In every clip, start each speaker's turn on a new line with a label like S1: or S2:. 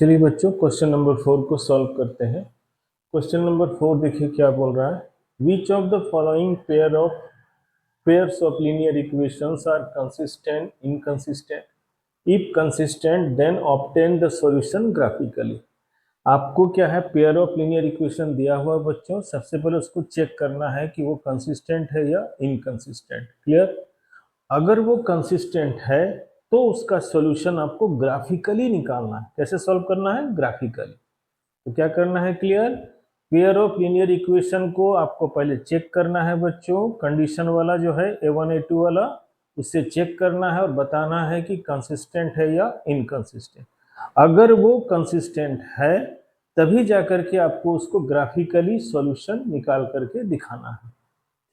S1: चलिए बच्चों, question number 4 को सॉल्व करते हैं। क्वेश्चन नंबर 4 देखिए क्या बोल रहा है। Which of the following pairs of linear equations are consistent, inconsistent? If consistent then obtain the solution graphically. आपको क्या है, पेयर ऑफ लीनियर इक्वेशन दिया हुआ है बच्चों। सबसे पहले उसको चेक करना है कि वो कंसिस्टेंट है या इनकंसिस्टेंट। क्लियर? अगर वो कंसिस्टेंट है तो उसका सॉल्यूशन आपको ग्राफिकली निकालना है। कैसे सॉल्व करना है? ग्राफिकली। तो क्या करना है? Clear? Pair of linear equation को आपको पहले चेक करना है बच्चों। कंडीशन वाला जो है A1 A2 वाला, उससे चेक करना है और बताना है कि कंसिस्टेंट है या इनकंसिस्टेंट। अगर वो कंसिस्टेंट है तभी जाकर के आपको उसको ग्राफिकली सॉल्यूशन निकाल करके दिखाना है।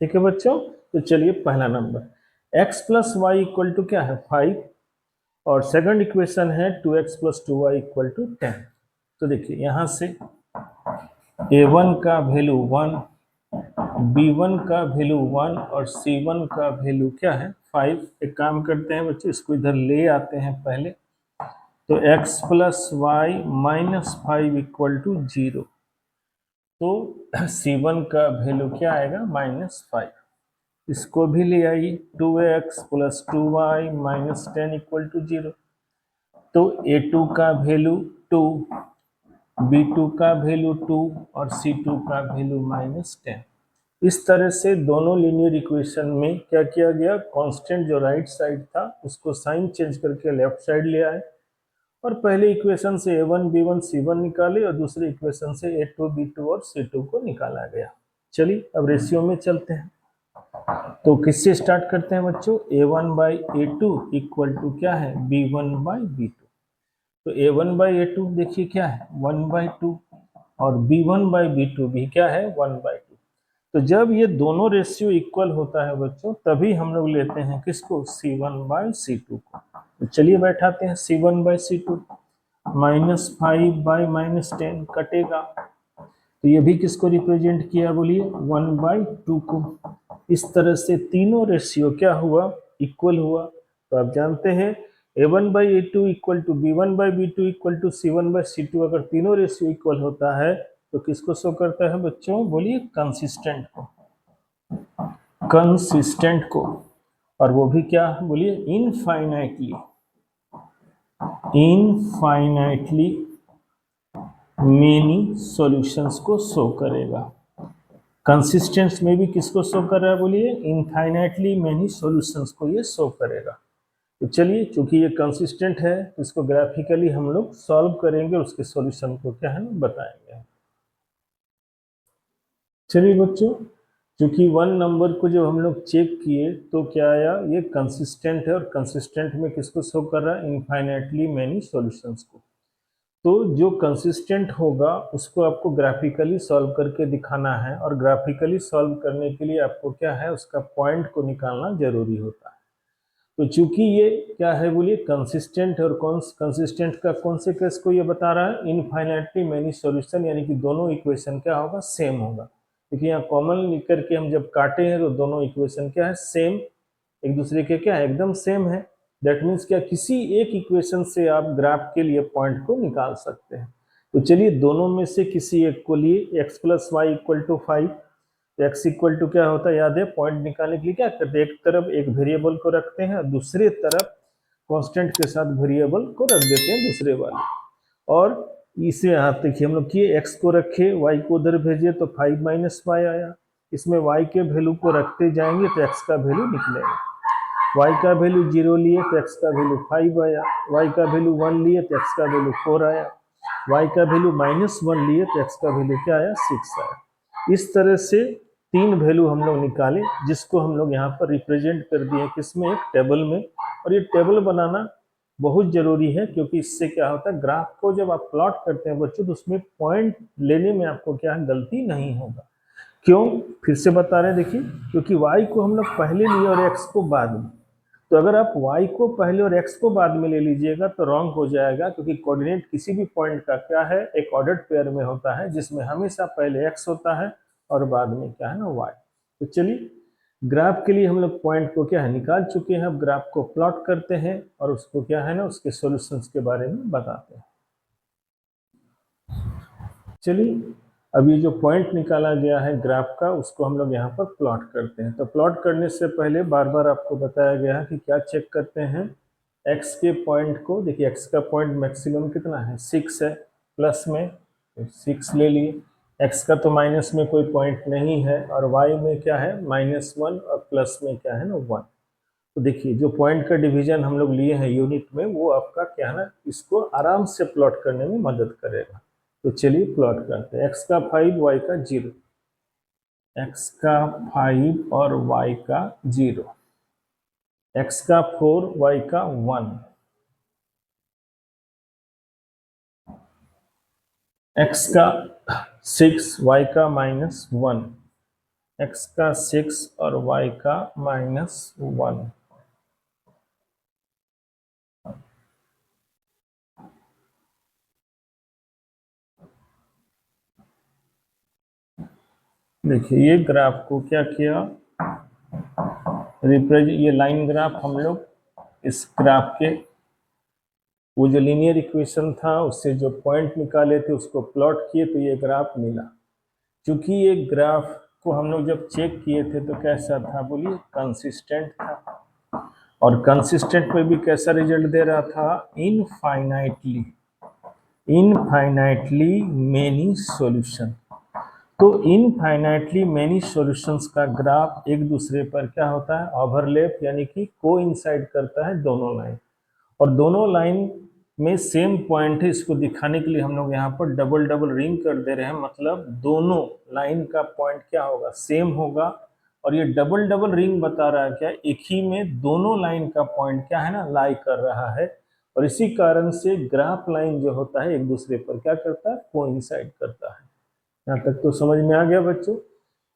S1: ठीक है बच्चों? तो चलिए पहला number x plus y equal to क्या है? 5 और सेकंड इक्वेशन है 2x plus 2y equal to 10। तो देखिए यहां से a1 का वैल्यू 1, b1 का वैल्यू 1 और c1 का वैल्यू क्या है? 5। एक काम करते हैं बच्चों, इसको इधर ले आते हैं पहले। तो x plus y minus 5 equal to 0। तो c1 का वैल्यू क्या आएगा? -5। इसको भी ले आइए। 2x plus 2y minus 10 equal to 0। तो a2 का वैल्यू 2, b2 का वैल्यू 2 और c2 का वैल्यू -10। इस तरह से दोनों लीनियर इक्वेशन में क्या किया गया, कांस्टेंट जो राइट साइड था उसको साइन चेंज करके लेफ्ट साइड ले आए और पहले इक्वेशन से a1 b1 c1 निकाले और दूसरे इक्वेशन से a2 b2 और c2 को निकाला गया। चलिए अब रेशियो में चलते हैं। तो किससे स्टार्ट करते हैं बच्चों? a1 by a2 equal to क्या है? b1 by b2। तो a1 बाई a2 देखिए क्या है? 1/2 और b1 बाई b2 भी क्या है? 1/2। तो जब ये दोनों रेशियो इक्वल होता है बच्चों तभी हम लोग लेते हैं किसको? c1 बाई c2 को। तो चलिए बैठाते हैं c1 बाई c2। -5 बाई -10 कटेगा तो ये भी किसको रिप्रेजेंट किया? बोलिए 1/2 को। इस तरह से तीनों रेशियो क्या हुआ? इक्वल हुआ। तो आप जानते हैं a1 by a2 equal to b1 by b2 equal to c1 by c2। अगर तीनों रेशियो इक्वल होता है तो किसको शो करता है बच्चों? बोलिए कंसिस्टेंट को। कंसिस्टेंट को। और वो भी क्या? बोलिए इनफाइनाइटली। इनफाइनाइटली मेनी सॉल्यूशंस को शो करेगा। कंसिस्टेंस में भी किसको शो कर रहा है? बोलिए इनफाइनाइटली मेनी सॉल्यूशंस को ये शो करेगा। तो चलिए चूंकि ये कंसिस्टेंट है इसको ग्राफिकली हम लोग सॉल्व करेंगे, उसके सॉल्यूशन को क्या है ना बताएंगे। चलिए बच्चों, चूंकि 1 नंबर को जब हम लोग चेक किए तो क्या आया? ये कंसिस्टेंट है और कंसिस्टेंट में किसको शो कर रहा है? इनफाइनाइटली मेनी सॉल्यूशंस को। तो जो कंसिस्टेंट होगा उसको आपको ग्राफिकली सॉल्व करके दिखाना है और ग्राफिकली सॉल्व करने के लिए आपको क्या है? उसका पॉइंट को निकालना जरूरी होता है। तो चूंकि ये क्या है? बोलिए कंसिस्टेंट और कौन कंसिस्टेंट का कौन से केस को ये बता रहा है? इनफाइनाइटली मेनी सॉल्यूशन, यानी कि दोनों इक्वेशन क्या होगा? सेम होगा। क्योंकि यहाँ कॉमन लिख करके हम जब काटे हैं तो दोनों इक्वेशन क्या है? सेम, एक दूसरे के क्या है? एकदम सेम है। दैट मीन्स क्या? किसी एक इक्वेशन से आप ग्राफ के लिए पॉइंट को निकाल सकते हैं। तो चलिए दोनों में से किसी एक को लिए। x plus y equal to 5। x equal to क्या होता है? याद है, पॉइंट निकालने के लिए क्या करते हैं? एक तरफ एक वेरिएबल को रखते हैं और दूसरी तरफ कांस्टेंट के साथ वेरिएबल को रख देते हैं दूसरे वाले। और इसे यहाँ देखिए हम लोग किए, x को रखे, y को उधर भेजे तो 5 माइनस वाई आया। इसमें y के वैल्यू को रखते जाएंगे तो x का वैल्यू निकलेगा। y का वैल्यू 0 लिए तो x का वैल्यू 5 आया। y का वैल्यू 1 लिए तो x का वैल्यू 4 आया। y का वैल्यू -1 लिए तो x का वैल्यू क्या आया? 6 आया। इस तरह से 3 वैल्यू हम लोग निकाले जिसको हम लोग यहाँ पर रिप्रेजेंट कर दिए किसमें? एक टेबल में। और ये टेबल बनाना बहुत जरूरी है क्योंकि इससे क्या होता है? ग्राफ को जब आप प्लॉट करते हैं बच्चों तो उसमें पॉइंट लेने में आपको क्या है? गलती नहीं होगा। क्यों? फिर से बता रहे हैं देखिए, क्योंकि y को हम लोग पहले लिए और x को बाद में। तो अगर आप y को पहले और x को बाद में ले लीजिएगा तो रॉन्ग हो जाएगा, क्योंकि कोऑर्डिनेट किसी भी पॉइंट का क्या है? एक ऑर्डर्ड पेयर में होता है जिसमें हमेशा पहले x होता है और बाद में क्या है ना? y। तो चलिए ग्राफ के लिए हम लोग पॉइंट को क्या है? निकाल चुके हैं। अब ग्राफ को प्लॉट करते हैं और उसको क्या है ना? उसके सॉल्यूशंस के बारे में बताते हैं। चलिए अब ये जो पॉइंट निकाला गया है ग्राफ का उसको हम लोग यहाँ पर प्लॉट करते हैं। तो प्लॉट करने से पहले बार बार आपको बताया गया है कि क्या चेक करते हैं, x के पॉइंट को। देखिए x का पॉइंट मैक्सिमम कितना है, 6 है, प्लस में 6 ले लिए। x का तो माइनस में कोई पॉइंट नहीं है, और y में क्या है -1, और प्लस में क्या है ना 1। तो देखिए जो पॉइंट का डिवीजन हम लोग लिए हैं यूनिट में, वो आपका क्या है ना, इसको आराम से प्लॉट करने में मदद करेगा। तो चलिए प्लॉट करते हैं। x का 5, y का 0, x का 5 और y का 0, x का 4, y का 1, x का 6, y का -1, x का 6 और y का -1। देखिए ये ग्राफ को क्या किया, रिप्रेजेंट, ये लाइन ग्राफ हम लोग इस ग्राफ के वो जो लीनियर इक्वेशन था उससे जो पॉइंट निकाले थे उसको प्लॉट किए, तो ये ग्राफ मिला। क्योंकि ये ग्राफ को हम लोग जब चेक किए थे तो कैसा था, बोलिए कंसिस्टेंट था। और कंसिस्टेंट में भी कैसा रिजल्ट दे रहा था, इनफाइनाइटली मेनी सॉल्यूशन। तो इनफाइनाइटली मेनी सॉल्यूशंस का ग्राफ एक दूसरे पर क्या होता है, ओवरलैप, यानी कि कोइंसाइड करता है दोनों लाइन। और दोनों लाइन में सेम पॉइंट है, इसको दिखाने के लिए हम लोग यहाँ पर डबल डबल रिंग कर दे रहे हैं। मतलब दोनों लाइन का पॉइंट क्या होगा, सेम होगा। और ये डबल डबल रिंग बता रहा है क्या, एक ही में दोनों लाइन का पॉइंट क्या है ना, लाई कर रहा है। और इसी कारण से ग्राफ लाइन जो होता है एक दूसरे पर क्या करता है, कोइंसाइड करता है। यहाँ तक तो समझ में आ गया बच्चों।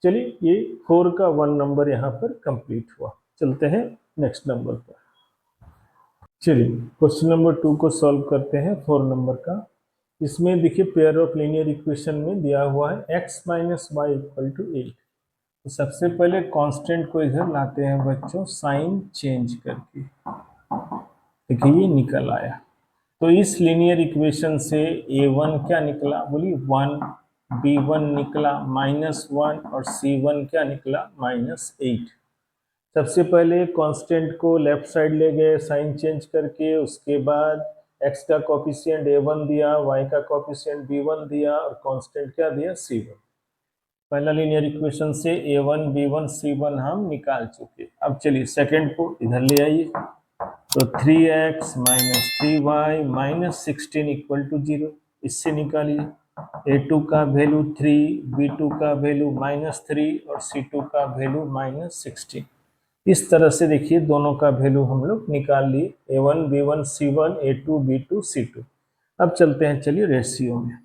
S1: चलिए ये 4 का 1 नंबर यहाँ पर कंप्लीट हुआ। चलते हैं नेक्स्ट नंबर पर। चलिए क्वेश्चन नंबर 2 को सॉल्व करते हैं, 4 नंबर का। इसमें देखिए पेयर ऑफ लीनियर इक्वेशन में दिया हुआ है x minus y equal to 8। तो सबसे पहले कांस्टेंट को इधर लाते हैं बच्चों, साइन चेंज करके। देखिए ये निकल आया। तो इस लीनियर इक्वेशन से a1 क्या निकला, बोलिए 1, b1 निकला -1, और c1 क्या निकला -8। सबसे पहले कांस्टेंट को लेफ्ट साइड ले गए साइन चेंज करके, उसके बाद x का कोफिशिएंट a1 दिया, y का कोफिशिएंट b1 दिया, और कांस्टेंट क्या दिया, c1। पहला लीनियर इक्वेशन से a1 b1 c1 हम निकाल चुके। अब चलिए सेकंड को इधर ले आइए। तो 3x minus 3y minus 16 equal to 0, इससे निकालिए। a2 का वैल्यू 3, b2 का वैल्यू -3, और c2 का वैल्यू -16। इस तरह से देखिए दोनों का वैल्यू हम लोग निकाल लिए, a1 b1 c1, a2 b2 c2। अब चलते हैं चलिए रेशियो में।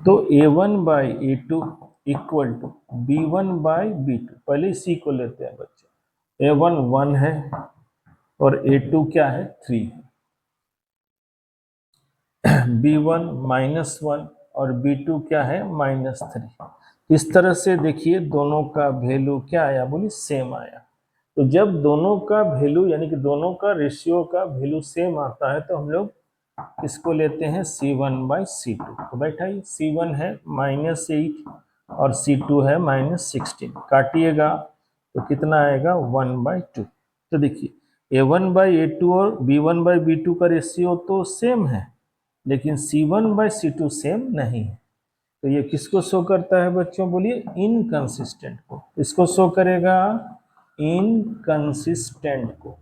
S1: तो a1 by a2 equal to b1 by b2। पहले इसी को लेते हैं बच्चे। a1 1 है और a2 क्या है, 3 है। b1 -1 और b2 क्या है, -3। इस तरह से देखिए दोनों का वैल्यू क्या आया, बोलिए सेम आया। तो जब दोनों का वैल्यू यानी कि दोनों का रेशियो का वैल्यू सेम आता है तो हम लोग इसको लेते हैं c1 बाई c2। तो बैठाइए, c1 है -8 और c2 है -16। काटिएगा तो कितना आएगा, 1/2। तो देखिए a1 बाई a2 और b1 बाई b2 का रेशियो तो सेम है, लेकिन c1 बाई c2 सेम नहीं है। तो ये किसको शो करता है बच्चों, बोलिए इनकंसिस्टेंट को। इसको शो करेगा इनकंसिस्टेंट को।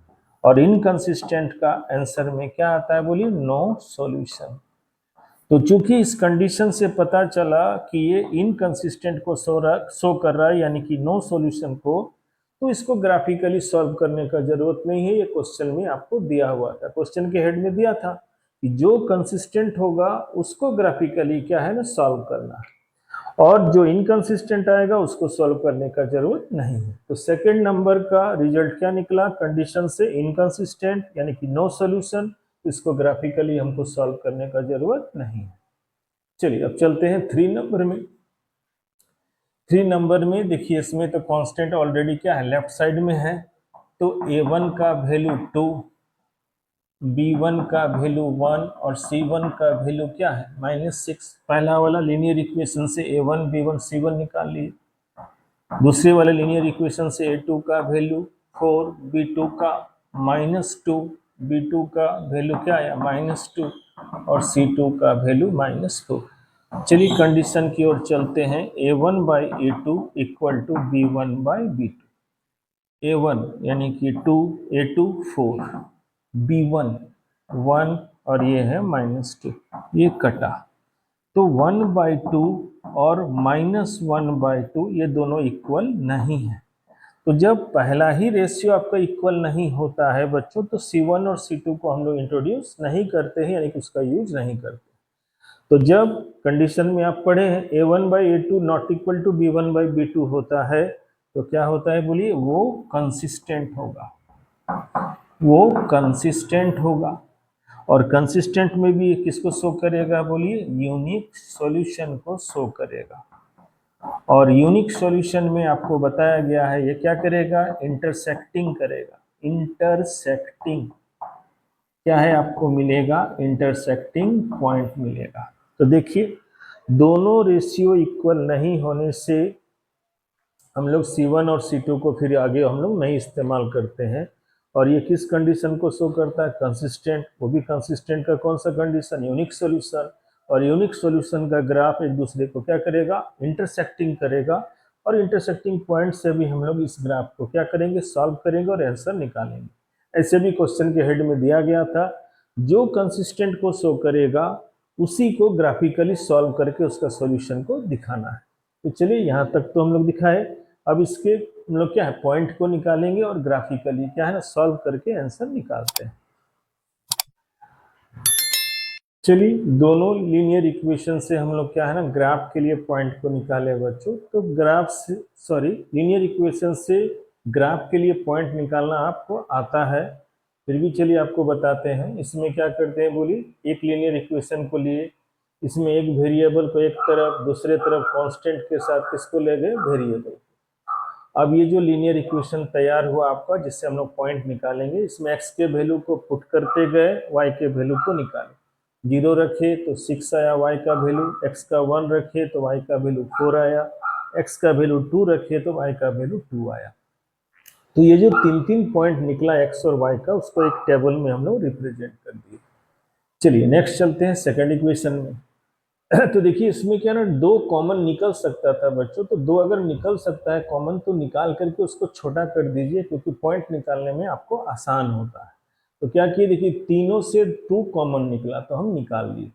S1: और इनकंसिस्टेंट का आंसर में क्या आता है, बोलिए नो सॉल्यूशन। तो चूंकि इस कंडीशन से पता चला कि ये इनकंसिस्टेंट को शो कर रहा है, यानी कि नो सॉल्यूशन को, तो इसको ग्राफिकली सॉल्व करने का जरूरत नहीं है। ये क्वेश्चन में आपको दिया हुआ था, क्वेश्चन के हेड में दिया था कि जो कंसिस्टेंट होगा उसको ग्राफिकली क्या है ना, सॉल्व करना है, और जो इनकंसिस्टेंट आएगा उसको सॉल्व करने का जरूरत नहीं है। तो सेकंड नंबर का रिजल्ट क्या निकला, कंडीशन से इनकंसिस्टेंट यानी कि नो सॉल्यूशन। इसको ग्राफिकली हमको सॉल्व करने का जरूरत नहीं है। चलिए अब चलते हैं 3 नंबर में। 3 नंबर में देखिए इसमें तो कांस्टेंट ऑलरेडी क्या है, लेफ्ट साइड में है। तो a1 का वैल्यू 2, B1 का वैल्यू 1 और C1 का वैल्यू क्या है -6। पहला वाला लीनियर इक्वेशन से A1 B1 C1 निकाल लिए। दूसरे वाले लीनियर इक्वेशन से A2 का वैल्यू 4, B2 का -2, B2 का वैल्यू क्या आया -2 और C2 का वैल्यू -4। चलिए कंडीशन की ओर चलते हैं। A1/A2 equal to B1/B2। A1 यानी कि 2, A2 4, B1 1 और ये है -2, ये कटा तो 1/2 और -1/2 ये दोनों इक्वल नहीं है। तो जब पहला ही रेशियो आपका इक्वल नहीं होता है बच्चों, तो C1 और C2 को हम लोग इंट्रोड्यूस नहीं करते हैं, यानी कि उसका यूज नहीं करते। तो जब कंडीशन में आप पढ़े हैं A1/A2 not equal to B1/B2 होता है, तो क्या होता है बोलिए, वो कंसिस्टेंट होगा, वो कंसिस्टेंट होगा। और कंसिस्टेंट में भी किसको शो करेगा बोलिए, यूनिक सॉल्यूशन को शो करेगा। और यूनिक सॉल्यूशन में आपको बताया गया है ये क्या करेगा, इंटरसेक्टिंग करेगा। इंटरसेक्टिंग क्या है, आपको मिलेगा इंटरसेक्टिंग पॉइंट मिलेगा। तो देखिए दोनों रेशियो इक्वल नहीं होने से हम लोग C1 और C2 को फिर आगे हम लोग नहीं इस्तेमाल करते हैं। और ये किस कंडीशन को शो करता है, कंसिस्टेंट। वो भी कंसिस्टेंट का कौन सा कंडीशन, यूनिक सॉल्यूशन। और यूनिक सॉल्यूशन का ग्राफ एक दूसरे को क्या करेगा, इंटरसेक्टिंग करेगा। और इंटरसेक्टिंग पॉइंट से भी हम लोग इस ग्राफ को क्या करेंगे, सॉल्व करेंगे और आंसर निकालेंगे। ऐसे भी क्वेश्चन के हेड में दिया गया था, जो कंसिस्टेंट को शो करेगा उसी को ग्राफिकली सॉल्व करके उसका सॉल्यूशन को दिखाना है। तो चलिए यहाँ तक तो हम लोग दिखाए। अब इसके हम लोग क्या है, पॉइंट को निकालेंगे और ग्राफिकली क्या है ना, सॉल्व करके आंसर निकालते हैं। चलिए दोनों लीनियर इक्वेशन से हम लोग क्या है ना, ग्राफ के लिए पॉइंट को निकाले बच्चों। तो ग्राफ से लीनियर इक्वेशन से ग्राफ के लिए पॉइंट निकालना आपको आता है, फिर भी चलिए आपको बताते हैं। इसमें क्या करते हैं बोलिए, एक लीनियर इक्वेशन को लिए, इसमें एक वेरिएबल को एक तरफ, दूसरे तरफ कांस्टेंट के साथ किसको ले गए, वेरिएबल। अब ये जो लीनियर इक्वेशन तैयार हुआ आपका, जिससे हम लोग पॉइंट निकालेंगे, इसमें x के वैल्यू को पुट करते गए, y के वैल्यू को निकाले। 0 रखे तो 6 आया y का वैल्यू, x का 1 रखे तो y का वैल्यू 4 आया, x का वैल्यू 2 रखे तो y का वैल्यू 2 आया। तो ये जो तीन तीन पॉइंट निकला x और y का, उसको एक टेबल में हम लोग रिप्रेजेंट कर दिए। चलिए नेक्स्ट चलते हैं सेकेंड इक्वेशन में। तो देखिए इसमें क्या ना, दो कॉमन निकल सकता था बच्चों। तो दो अगर निकल सकता है कॉमन, तो निकाल करके उसको छोटा कर दीजिए, क्योंकि पॉइंट निकालने में आपको आसान होता है। तो क्या किए, देखिए तीनों से 2 कॉमन निकला तो हम निकाल लिए।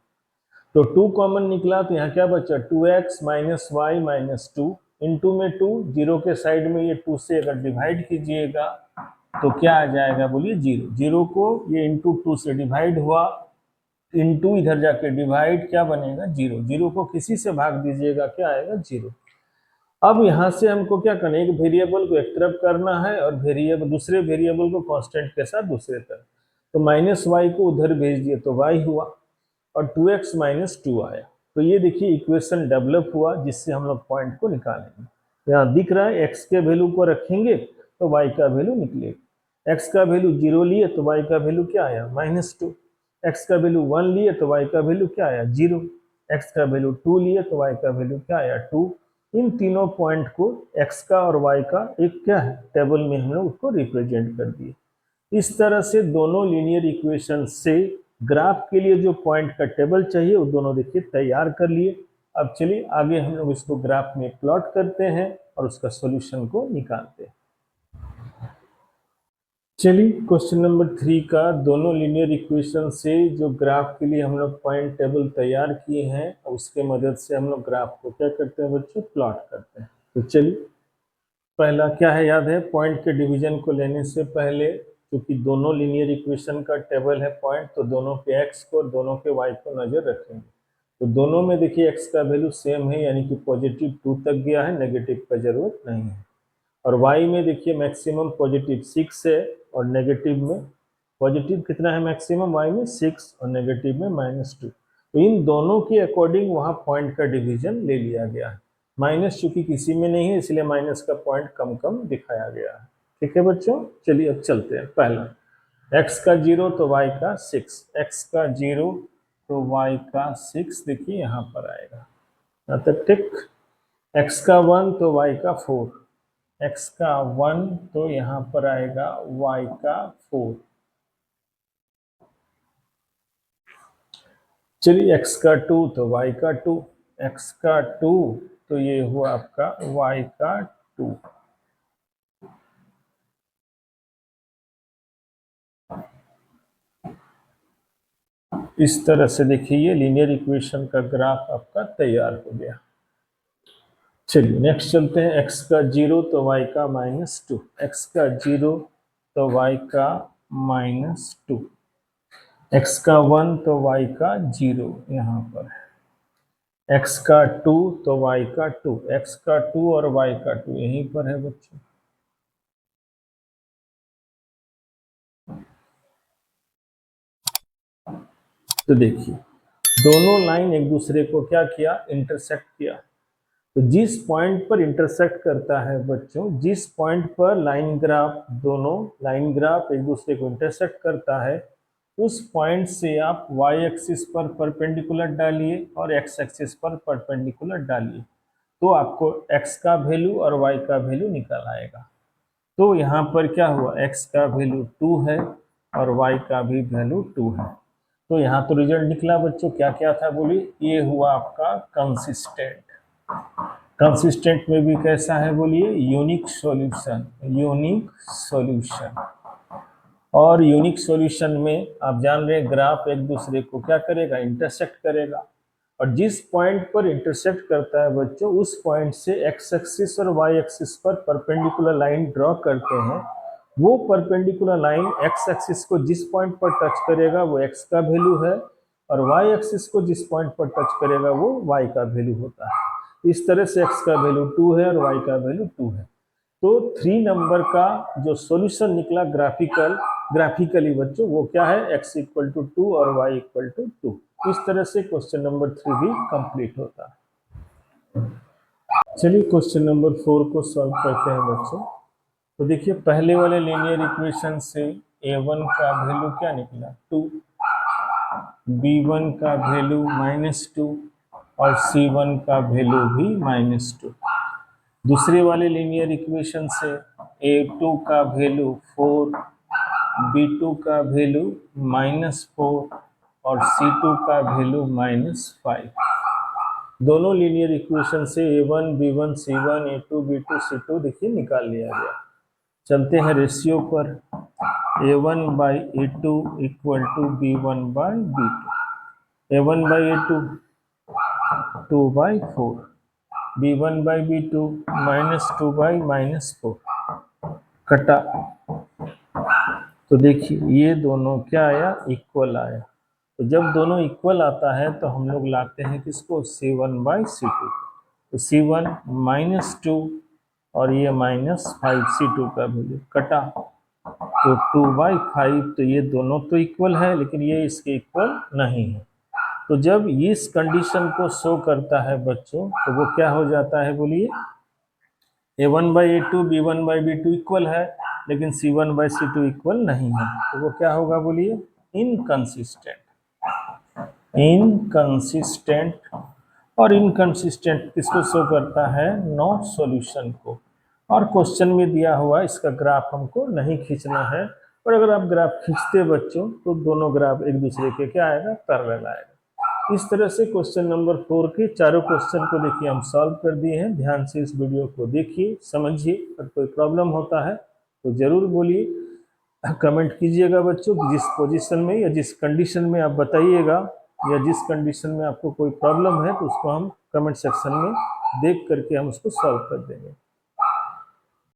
S1: तो 2 कॉमन निकला तो यहाँ क्या बचा, 2x - y - 2 इंटू में 2, 0 के साइड में ये 2 से अगर डिवाइड कीजिएगा तो क्या आ जाएगा बोलिए, 0। 0 को ये इंटू 2 से डिवाइड हुआ, इंटू इधर जाके डिवाइड, क्या बनेगा 0। 0 को किसी से भाग दीजिएगा, क्या आएगा 0। अब यहाँ से हमको क्या करना है, एक वेरिएबल को एक तरफ करना है और दूसरे वेरिएबल को कांस्टेंट के साथ दूसरे तरफ। तो -y को उधर भेज दिए तो y हुआ, और 2x - 2 आया। तो ये देखिए इक्वेशन डेवलप हुआ, जिससे हम लोग पॉइंट को निकालेंगे। यहाँ दिख रहा है x के वैल्यू को रखेंगे तो y का वैल्यू निकलेगा। x का वैल्यू 0 लिए तो y का वैल्यू क्या आया, -2। x का वैल्यू 1 लिए तो y का वैल्यू क्या आया, 0। x का वैल्यू 2 लिए तो y का वैल्यू क्या आया, 2। इन तीनों पॉइंट को x का और y का एक क्या है, टेबल में हम लोग उसको रिप्रेजेंट कर दिए। इस तरह से दोनों लीनियर इक्वेशन से ग्राफ के लिए जो पॉइंट का टेबल चाहिए वो दोनों देखिए तैयार कर लिए। अब चलिए आगे हम लोग इसको ग्राफ में प्लॉट करते हैं और उसका सॉल्यूशन को निकालते हैं। चलिए क्वेश्चन नंबर 3 का दोनों लीनियर इक्वेशन से जो ग्राफ के लिए हम लोग पॉइंट टेबल तैयार किए हैं, उसके मदद से हम लोग ग्राफ को क्या करते हैं बच्चों, प्लॉट करते हैं। तो चलिए पहला क्या है, याद है, पॉइंट के डिवीजन को लेने से पहले, क्योंकि दोनों लीनियर इक्वेशन का टेबल है पॉइंट, तो दोनों के x को और दोनों के y को नजर रखेंगे। तो दोनों में देखिए x का वैल्यू सेम है, यानी कि +2 तक गया है, नेगेटिव का जरूरत नहीं है। और y में देखिए मैक्सिमम +6 है और नेगेटिव में पॉजिटिव कितना है, मैक्सिमम y में 6 और नेगेटिव में -2। तो इन दोनों के अकॉर्डिंग वहाँ पॉइंट का डिवीजन ले लिया गया है। माइनस चूंकि किसी में नहीं है, इसलिए माइनस का पॉइंट कम कम दिखाया गया है। ठीक है बच्चों, चलिए अब चलते हैं। पहला x का 0 तो y का 6, x का 0 तो y का 6 देखिए यहाँ पर आएगा। यहाँ तक ठीक। x का 1 तो y का 4, x का 1 तो यहाँ पर आएगा y का 4। चलिए x का 2 तो y का 2, x का 2 तो ये हुआ आपका y का 2। इस तरह से देखिए ये लीनियर इक्वेशन का ग्राफ आपका तैयार हो गया। चलिए नेक्स्ट चलते हैं। x का 0 तो y का -2, x का 0 तो y का -2, x का 1 तो y का 0 यहाँ पर है, x का 2 तो y का 2, x का 2 और y का 2 यहीं पर है बच्चों। तो देखिए दोनों लाइन एक दूसरे को क्या किया, इंटरसेक्ट किया। तो जिस पॉइंट पर इंटरसेक्ट करता है बच्चों, जिस पॉइंट पर लाइन ग्राफ, दोनों लाइन ग्राफ एक दूसरे को इंटरसेक्ट करता है, उस पॉइंट से आप y एक्सिस पर परपेंडिकुलर डालिए और x एक्सिस पर परपेंडिकुलर डालिए, तो आपको x का वैल्यू और y का वैल्यू निकल आएगा। तो यहाँ पर क्या हुआ, x का वैल्यू 2 है और y का भी वैल्यू 2 है। तो यहाँ तो रिजल्ट निकला बच्चों, क्या क्या था बोलिए, ये हुआ आपका कंसिस्टेंट। कंसिस्टेंट में भी कैसा है बोलिए, यूनिक सॉल्यूशन, यूनिक सॉल्यूशन। और यूनिक सॉल्यूशन में आप जान रहे हैं ग्राफ एक दूसरे को क्या करेगा, इंटरसेक्ट करेगा। और जिस पॉइंट पर इंटरसेक्ट करता है बच्चों, उस पॉइंट से एक्स एक्सिस और वाई एक्सिस पर परपेंडिकुलर लाइन ड्रॉ करते हैं। वो परपेंडिकुलर लाइन एक्स एक्सिस को जिस पॉइंट पर टच करेगा वो एक्स का वैल्यू है, और वाई एक्सिस को जिस पॉइंट पर टच करेगा वो वाई का वैल्यू होता है। इस तरह से एक्स का वैल्यू 2 है और वाई का वैल्यू 2 है। तो 3 नंबर का जो सॉल्यूशन निकला ग्राफिकली बच्चों, वो क्या है, x इक्वल टू 2 और y इक्वल टू 2। इस तरह से क्वेश्चन नंबर 3 भी कंप्लीट होता है। चलिए क्वेश्चन नंबर 4 को सॉल्व करते हैं बच्चों। तो देखिए पहले वाले लीनियर इक्वेशन से a1 का वैल्यू क्या निकला, 2, b1 का वैल्यू -2 और c1 का वैल्यू भी -2। दूसरे वाले लीनियर इक्वेशन से a2 का वैल्यू 4, b2 का वैल्यू -4 और c2 का वैल्यू -5। दोनों लीनियर इक्वेशन से a1 b1 c1 a2 b2 c2 देखिए निकाल लिया गया। चलते हैं रेशियो पर, a1 by a2 equal to b1 by b2, a1 by a2 2/4, b1 by b2 -2 by -4 कटा। तो देखिए ये दोनों क्या आया, इक्वल आया। तो जब दोनों इक्वल आता है तो हम लोग लाते हैं किसको, c1 बाई c2। तो c1 -2 और ये -5 c2 का वैल्यू कटा, तो 2/5। तो ये दोनों तो इक्वल है लेकिन ये इसके इक्वल नहीं है। तो जब इस कंडीशन को शो करता है बच्चों, तो वो क्या हो जाता है बोलिए, a1 by a2 b1 by b2 equal है लेकिन c1 बाई c2 इक्वल नहीं है। तो वो क्या होगा बोलिए, इनकंसिस्टेंट। इनकंसिस्टेंट, और इनकंसिस्टेंट किसको शो करता है, नो सॉल्यूशन को। और क्वेश्चन में दिया हुआ इसका ग्राफ हमको नहीं खींचना है, और अगर आप ग्राफ खींचते बच्चों तो दोनों ग्राफ एक दूसरे के क्या आएगा, पैरेलल आएगा। इस तरह से क्वेश्चन नंबर 4 के चारों क्वेश्चन को देखिए हम सॉल्व कर दिए हैं। ध्यान से इस वीडियो को देखिए, समझिए। अगर कोई प्रॉब्लम होता है तो जरूर बोलिए, कमेंट कीजिएगा बच्चों। जिस पोजीशन में या जिस कंडीशन में आप बताइएगा, या जिस कंडीशन में आपको कोई प्रॉब्लम है तो उसको हम कमेंट सेक्शन में देख करके हम उसको सॉल्व कर देंगे।